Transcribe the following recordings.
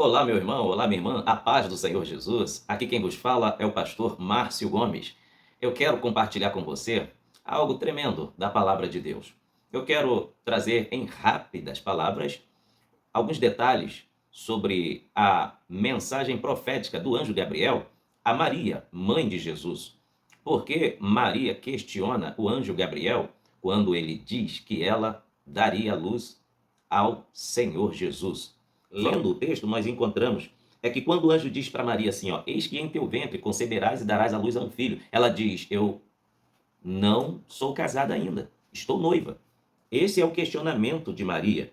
Olá, meu irmão, olá, minha irmã, a paz do Senhor Jesus. Aqui quem vos fala é o pastor Márcio Gomes. Eu quero compartilhar com você algo tremendo da palavra de Deus. Eu quero trazer em rápidas palavras alguns detalhes sobre a mensagem profética do anjo Gabriel a Maria, mãe de Jesus. Porque Maria questiona o anjo Gabriel quando ele diz que ela daria luz ao Senhor Jesus. Lendo o texto, nós encontramos que quando o anjo diz para Maria assim, ó, eis que em teu ventre conceberás e darás à luz a um filho, ela diz, eu não sou casada ainda, estou noiva. Esse é o questionamento de Maria.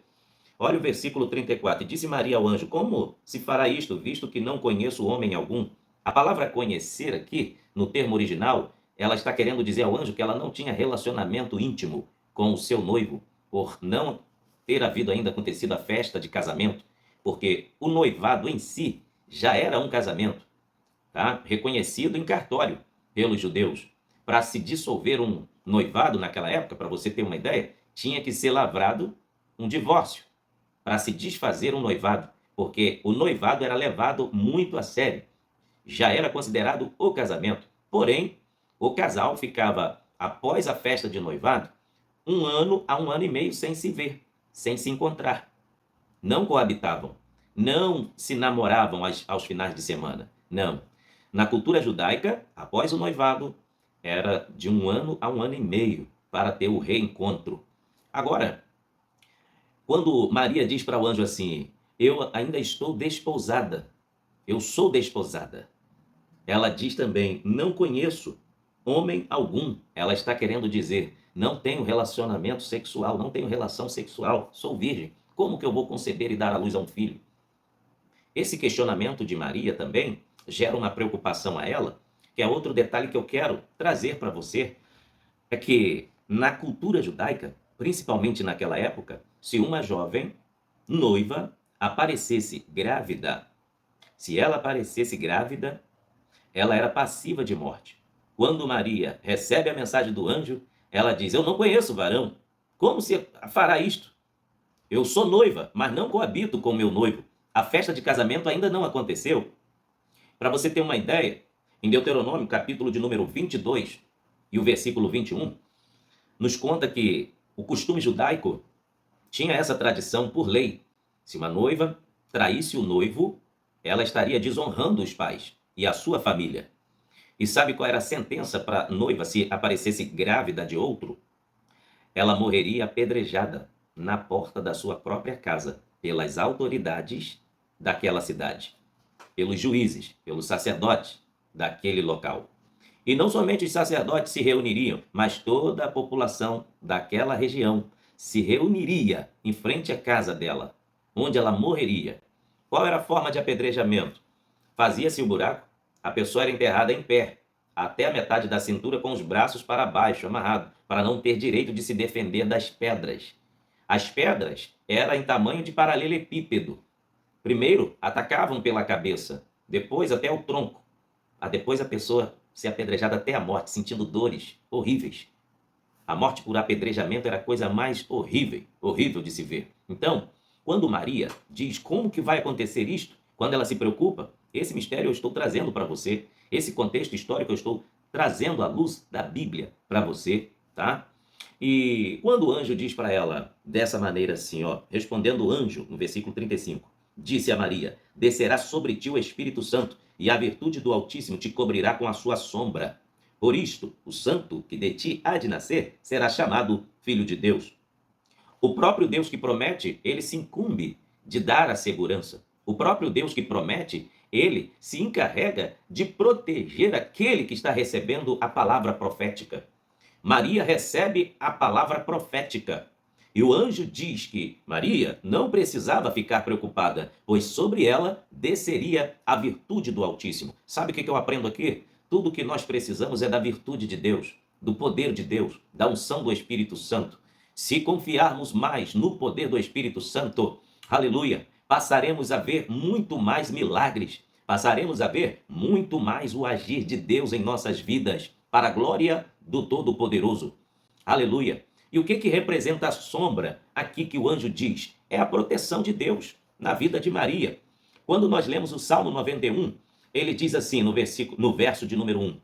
Olha o versículo 34. Disse Maria ao anjo, como se fará isto, visto que não conheço homem algum? A palavra conhecer aqui, no termo original, ela está querendo dizer ao anjo que ela não tinha relacionamento íntimo com o seu noivo, por não ter havido ainda acontecido a festa de casamento, porque o noivado em si já era um casamento, tá? Reconhecido em cartório pelos judeus. Para se dissolver um noivado naquela época, para você ter uma ideia, tinha que ser lavrado um divórcio para se desfazer um noivado, porque o noivado era levado muito a sério. Já era considerado o casamento. Porém, o casal ficava, após a festa de noivado, 1 ano a 1 ano e meio sem se ver, sem se encontrar. Não coabitavam, não se namoravam aos finais de semana. Não. Na cultura judaica, após o noivado, era de 1 ano a 1 ano e meio para ter o reencontro. Agora, quando Maria diz para o anjo assim, eu ainda estou desposada, eu sou desposada. Ela diz também, não conheço homem algum. Ela está querendo dizer, não tenho relacionamento sexual, não tenho relação sexual, sou virgem. Como que eu vou conceber e dar à luz a um filho? Esse questionamento de Maria também gera uma preocupação a ela, que é outro detalhe que eu quero trazer para você, é que na cultura judaica, principalmente naquela época, se uma jovem noiva aparecesse grávida, se ela aparecesse grávida, ela era passiva de morte. Quando Maria recebe a mensagem do anjo, ela diz, eu não conheço varão, como se fará isto? Eu sou noiva, mas não coabito com meu noivo. A festa de casamento ainda não aconteceu. Para você ter uma ideia, em Deuteronômio, capítulo de número 22 e o versículo 21, nos conta que o costume judaico tinha essa tradição por lei. Se uma noiva traísse o noivo, ela estaria desonrando os pais e a sua família. E sabe qual era a sentença para a noiva se aparecesse grávida de outro? Ela morreria apedrejada na porta da sua própria casa pelas autoridades daquela cidade, pelos juízes, pelos sacerdotes daquele local. E não somente os sacerdotes se reuniriam, mas toda a população daquela região se reuniria em frente à casa dela, onde ela morreria. Qual era a forma de apedrejamento? Fazia-se o buraco, a pessoa era enterrada em pé, até a metade da cintura com os braços para baixo, amarrado, para não ter direito de se defender das pedras. As pedras eram em tamanho de paralelepípedo. Primeiro atacavam pela cabeça, depois até o tronco. Depois a pessoa ser apedrejada até a morte, sentindo dores horríveis. A morte por apedrejamento era a coisa mais horrível de se ver. Então, quando Maria diz como que vai acontecer isto, quando ela se preocupa, esse mistério eu estou trazendo para você, esse contexto histórico eu estou trazendo à luz da Bíblia para você, tá? E quando o anjo diz para ela dessa maneira assim, ó, respondendo o anjo, no versículo 35, disse a Maria, descerá sobre ti o Espírito Santo, e a virtude do Altíssimo te cobrirá com a sua sombra. Por isto, o santo que de ti há de nascer será chamado Filho de Deus. O próprio Deus que promete, ele se incumbe de dar a segurança. O próprio Deus que promete, ele se encarrega de proteger aquele que está recebendo a palavra profética. Maria recebe a palavra profética. E o anjo diz que Maria não precisava ficar preocupada, pois sobre ela desceria a virtude do Altíssimo. Sabe o que eu aprendo aqui? Tudo o que nós precisamos é da virtude de Deus, do poder de Deus, da unção do Espírito Santo. Se confiarmos mais no poder do Espírito Santo, aleluia, passaremos a ver muito mais milagres, passaremos a ver muito mais o agir de Deus em nossas vidas, para a glória do Todo-Poderoso. Aleluia. E o que representa a sombra aqui que o anjo diz? É a proteção de Deus na vida de Maria. Quando nós lemos o Salmo 91, ele diz assim no verso de número 1: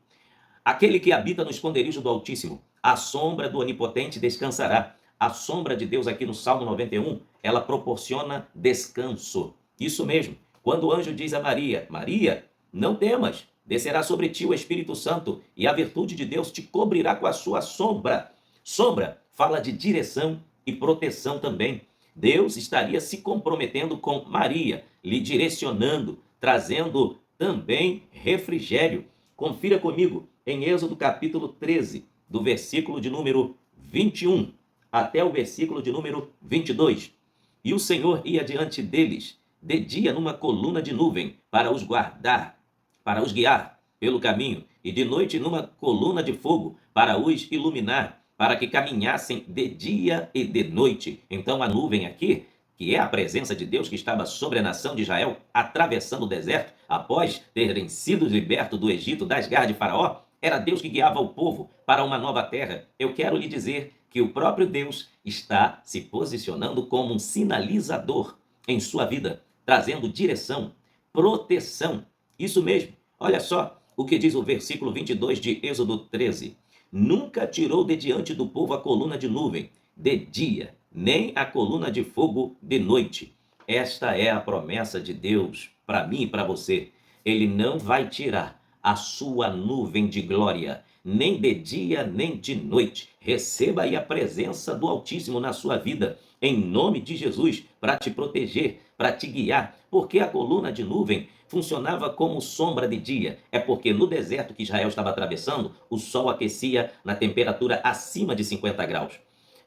aquele que habita no esconderijo do Altíssimo, à sombra do Onipotente descansará. A sombra de Deus aqui no Salmo 91, ela proporciona descanso. Isso mesmo. Quando o anjo diz a Maria: Maria, não temas, descerá sobre ti o Espírito Santo e a virtude de Deus te cobrirá com a sua sombra. Sombra fala de direção e proteção também. Deus estaria se comprometendo com Maria, lhe direcionando, trazendo também refrigério. Confira comigo em Êxodo capítulo 13, do versículo de número 21 até o versículo de número 22. E o Senhor ia diante deles, de dia numa coluna de nuvem, para os guardar, para os guiar pelo caminho, e de noite numa coluna de fogo, para os iluminar, para que caminhassem de dia e de noite. Então a nuvem aqui, que é a presença de Deus que estava sobre a nação de Israel, atravessando o deserto, após terem sido libertos do Egito, das garras de Faraó, era Deus que guiava o povo para uma nova terra. Eu quero lhe dizer que o próprio Deus está se posicionando como um sinalizador em sua vida, trazendo direção, proteção. Isso mesmo. Olha só o que diz o versículo 22 de Êxodo 13. Nunca tirou de diante do povo a coluna de nuvem de dia, nem a coluna de fogo de noite. Esta é a promessa de Deus para mim e para você. Ele não vai tirar a sua nuvem de glória, nem de dia, nem de noite. Receba aí a presença do Altíssimo na sua vida, em nome de Jesus, para te proteger, para te guiar. Porque a coluna de nuvem funcionava como sombra de dia. É porque no deserto que Israel estava atravessando, o sol aquecia na temperatura acima de 50 graus.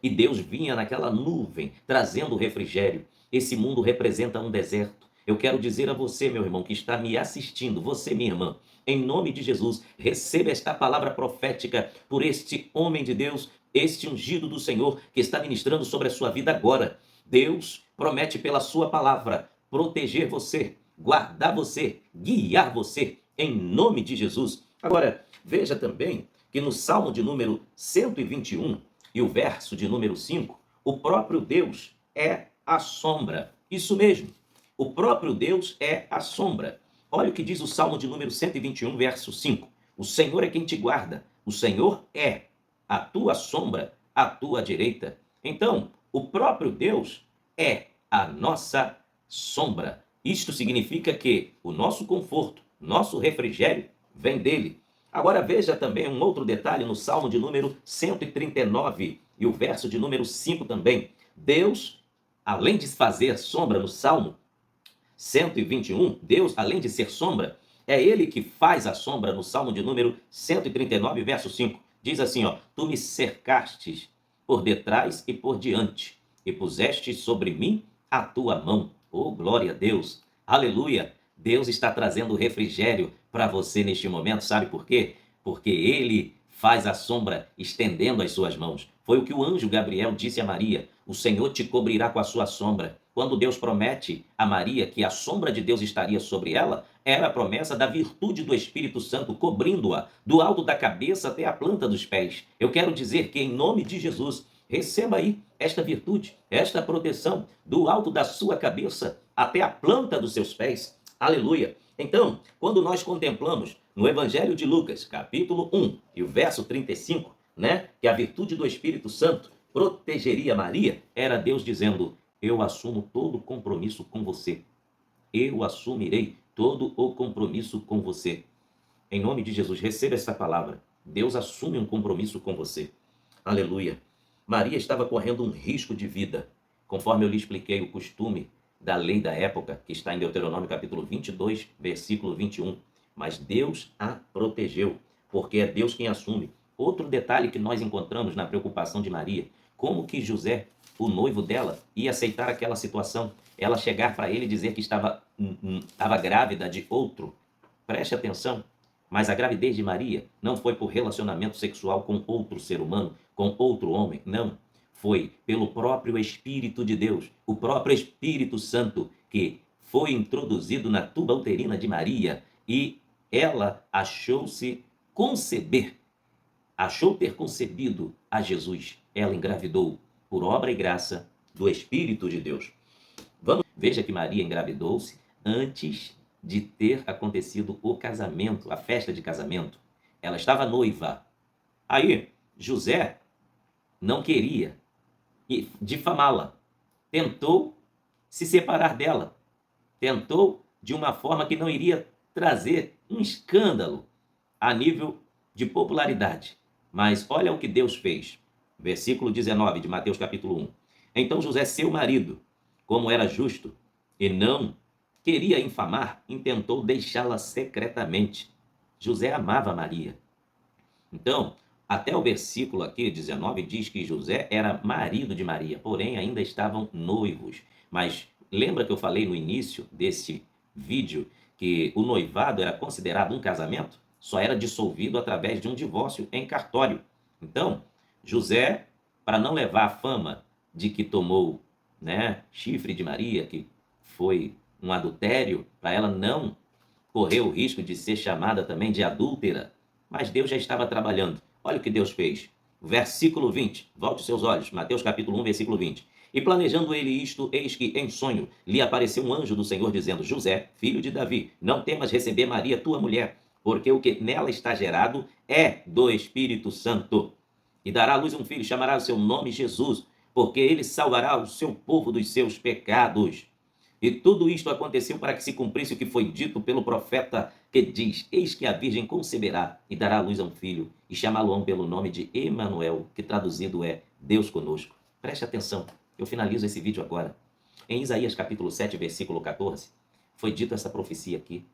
E Deus vinha naquela nuvem, trazendo refrigério. Esse mundo representa um deserto. Eu quero dizer a você, meu irmão, que está me assistindo, você, minha irmã, em nome de Jesus, receba esta palavra profética por este homem de Deus, este ungido do Senhor que está ministrando sobre a sua vida agora. Deus promete pela sua palavra proteger você, guardar você, guiar você, em nome de Jesus. Agora, veja também que no Salmo de número 121 e o verso de número 5, o próprio Deus é a sombra. Isso mesmo, o próprio Deus é a sombra. Olha o que diz o Salmo de número 121, verso 5. O Senhor é quem te guarda. O Senhor é a tua sombra, à tua direita. Então, o próprio Deus é a nossa sombra. Isto significa que o nosso conforto, nosso refrigério vem dele. Agora veja também um outro detalhe no Salmo de número 139 e o verso de número 5 também. Deus, além de fazer sombra no Salmo 121, Deus, além de ser sombra, é ele que faz a sombra no Salmo de número 139, verso 5. Diz assim, ó: tu me cercastes por detrás e por diante, e puseste sobre mim a tua mão. Oh, glória a Deus! Aleluia! Deus está trazendo refrigério para você neste momento, sabe por quê? Porque ele faz a sombra estendendo as suas mãos. Foi o que o anjo Gabriel disse a Maria: o Senhor te cobrirá com a sua sombra. Quando Deus promete a Maria que a sombra de Deus estaria sobre ela, era a promessa da virtude do Espírito Santo cobrindo-a do alto da cabeça até a planta dos pés. Eu quero dizer que, em nome de Jesus, receba aí esta virtude, esta proteção do alto da sua cabeça até a planta dos seus pés. Aleluia! Então, quando nós contemplamos no Evangelho de Lucas, capítulo 1 e o verso 35, que a virtude do Espírito Santo protegeria Maria, era Deus dizendo: eu assumo todo o compromisso com você. Eu assumirei todo o compromisso com você. Em nome de Jesus, receba essa palavra. Deus assume um compromisso com você. Aleluia. Maria estava correndo um risco de vida, conforme eu lhe expliquei o costume da lei da época, que está em Deuteronômio capítulo 22, versículo 21. Mas Deus a protegeu, porque é Deus quem assume. Outro detalhe que nós encontramos na preocupação de Maria: como que José, o noivo dela, ia aceitar aquela situação? Ela chegar para ele e dizer que estava grávida de outro. Preste atenção. Mas a gravidez de Maria não foi por relacionamento sexual com outro ser humano, com outro homem. Não. Foi pelo próprio Espírito de Deus, o próprio Espírito Santo, que foi introduzido na tuba uterina de Maria, e ela achou-se conceber, achou ter concebido a Jesus. Ela engravidou por obra e graça do Espírito de Deus. Veja que Maria engravidou-se antes de ter acontecido o casamento, a festa de casamento. Ela estava noiva. Aí, José não queria difamá-la. Tentou se separar dela. Tentou de uma forma que não iria trazer um escândalo a nível de popularidade. Mas olha o que Deus fez. Versículo 19 de Mateus capítulo 1. Então José, seu marido, como era justo e não queria infamar, intentou deixá-la secretamente. José amava Maria. Então, até o versículo aqui, 19, diz que José era marido de Maria, porém ainda estavam noivos. Mas lembra que eu falei no início desse vídeo que o noivado era considerado um casamento? Só era dissolvido através de um divórcio em cartório. Então, José, para não levar a fama de que tomou, né, chifre de Maria, que foi um adultério, para ela não correr o risco de ser chamada também de adúltera, mas Deus já estava trabalhando. Olha o que Deus fez. Versículo 20. Volte os seus olhos. Mateus capítulo 1, versículo 20. E planejando ele isto, eis que em sonho lhe apareceu um anjo do Senhor dizendo: José, filho de Davi, não temas receber Maria, tua mulher, porque o que nela está gerado é do Espírito Santo. E dará à luz um filho, chamará o seu nome Jesus, porque ele salvará o seu povo dos seus pecados. E tudo isto aconteceu para que se cumprisse o que foi dito pelo profeta, que diz: Eis que a virgem conceberá e dará à luz a um filho, e chamá-lo-ão pelo nome de Emanuel, que traduzido é Deus conosco. Preste atenção, eu finalizo esse vídeo agora. Em Isaías capítulo 7, versículo 14, foi dita essa profecia aqui,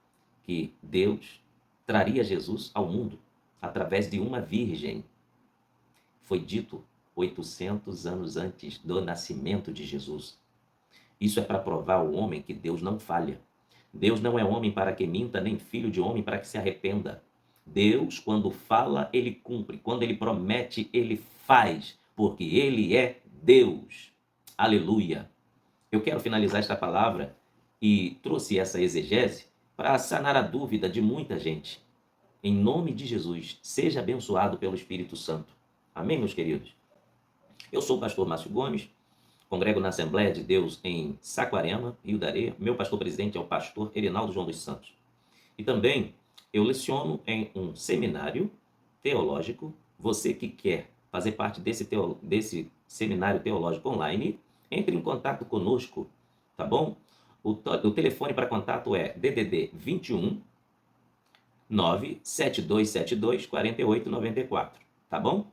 que Deus traria Jesus ao mundo através de uma virgem. Foi dito 800 anos antes do nascimento de Jesus. Isso é para provar ao homem que Deus não falha. Deus não é homem para que minta, nem filho de homem para que se arrependa. Deus, quando fala, ele cumpre. Quando ele promete, ele faz, porque ele é Deus. Aleluia. Eu quero finalizar esta palavra e trouxe essa exegese para sanar a dúvida de muita gente. Em nome de Jesus, seja abençoado pelo Espírito Santo. Amém, meus queridos? Eu sou o pastor Márcio Gomes, congrego na Assembleia de Deus em Saquarema, Rio da Areia. Meu pastor presidente é o pastor Erinaldo João dos Santos. E também eu leciono em um seminário teológico. Você que quer fazer parte desse seminário teológico online, entre em contato conosco, tá bom? O telefone para contato é DDD 21 97272 4894, tá bom?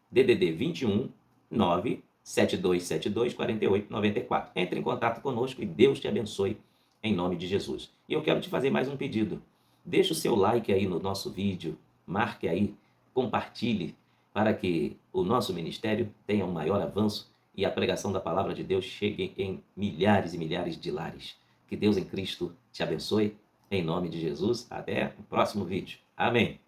DDD 21 97272 4894. Entre em contato conosco e Deus te abençoe em nome de Jesus. E eu quero te fazer mais um pedido. Deixa o seu like aí no nosso vídeo, marque aí, compartilhe para que o nosso ministério tenha um maior avanço e a pregação da palavra de Deus chegue em milhares e milhares de lares. Que Deus em Cristo te abençoe em nome de Jesus. Até o próximo vídeo. Amém.